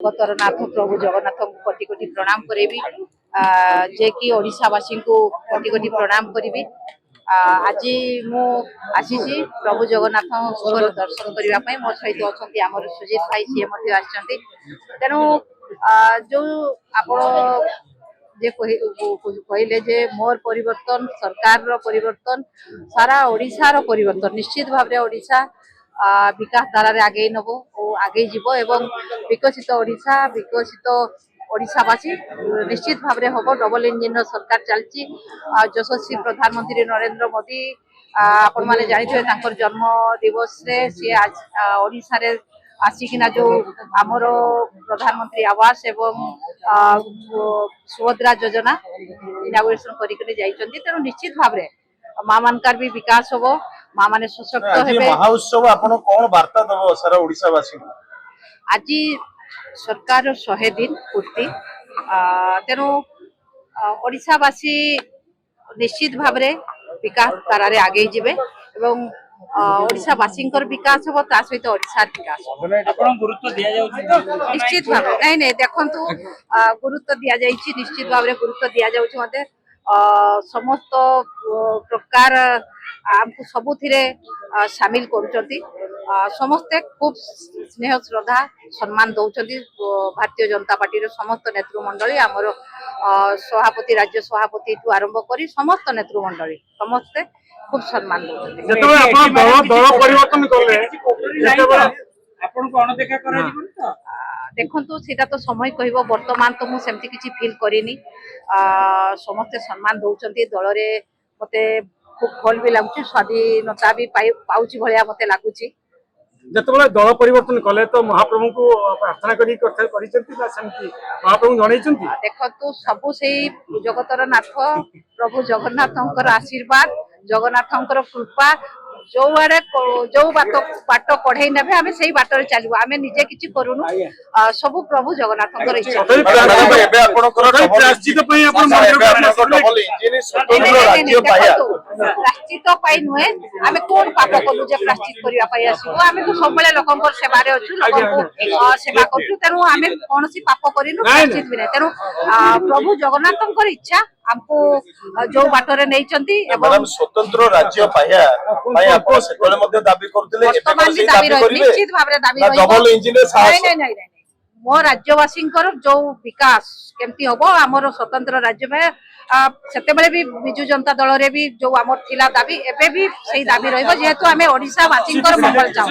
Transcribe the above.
जगतरनाथ प्रभु जगन्नाथ को कोटि कोटि प्रणाम करेबी जे कि ओडिशावासी को कोटि कोटि प्रणाम करी। आज मु आसी प्रभु जगन्नाथ दर्शन करने मो सहित अच्छा आम सुजीत भाई सी तेणु जो आप कहले जे मोर परिवर्तन सरकार रो परिवर्तन सारा ओडिशा रो परिवर्तन निश्चित भाव ओडिशा विकास धारा रे आगे नब और आगे जीव एवं विकसित ओडिशा विकसित ओडिशावासी निश्चित भाव हम डबल इंजिन सरकार चलती। यशस्वी प्रधानमंत्री नरेंद्र मोदी आपण मैंने जानते जन्म दिवस रे सी आज ओडिशा रे आसिकिना जो आमर प्रधानमंत्री आवास एवं सुभद्रा योजना इनागुरेशन कर तेणु निश्चित भाव माँ मानकार भी विकास हम माँ माने सशक्त हेबे। महोत्सव आपण कोन वार्ता दबो सारा ओडिशावासी आज सरकार 100 दिन पूर्ति तेणु ओडिशावासी निश्चित भाव विकास धारा रे आगे जीवे एवं ओडिशावासी विकास हम ता सहित ओडिशा विकास गुरुत्व दिया जाउछि निश्चित भाव नहीं नहीं देखंतु गुरुत्व दिया जाइछि निश्चित भाव गुरुत्व दिया जाउछि मते समस्त प्रकार आमको सबुथिरे शामिल करूचंती समस्ते खूब स्नेह श्रद्धा सम्मान दौरान भारतीय जनता पार्टी समस्त नेतृमंडली आमर सभापति राज्य सभापति ठू आरंभ कर समस्त नेतृमंडली समस्ते खूब सम्मान देखो सीटा तो समय कह बर्तमान तो मुझे किसी फिल करनी समस्ते सम्मान दौरान दल रे मते खूब भल भी लगुच स्वाधीनता भी पाउची भलिया मते लगुच जतबेले दल परिवर्तन कले तो महाप्रभु को प्रार्थना करी महाप्रभु जनइछंती देखो सबु से जगतर नाथ प्रभु जगन्नाथ आशीर्वाद जगन्नाथ कृपा जो आड़े जो बाट कढ़ई ने आम से बाटर चलू आम निजे किसी करूनु सबु प्रभु जगन्नाथ इच्छा प्राश्चित नुहे आम कौन पाप कलु प्राश्चित करने आम तो सब लोक सेवार अच्छु लोक सेवा करूँ तेणु आम कौन पाप करूँ प्राश्चित भी नहीं तेणु प्रभु जगन्नाथ इच्छा हमको जो बाटर नहीं स्वतंत्र राज्य निश्चित भाव दाबी मो राज्यवासी जो विकास केमती हम आमर स्वतंत्र राज्य में से भी विजु जनता दल रे भी जो आमर थिला दाबी एबे भी सही दाबी रहिबो जेहेतु आमे ओडिशा वासी मंगल चाहू।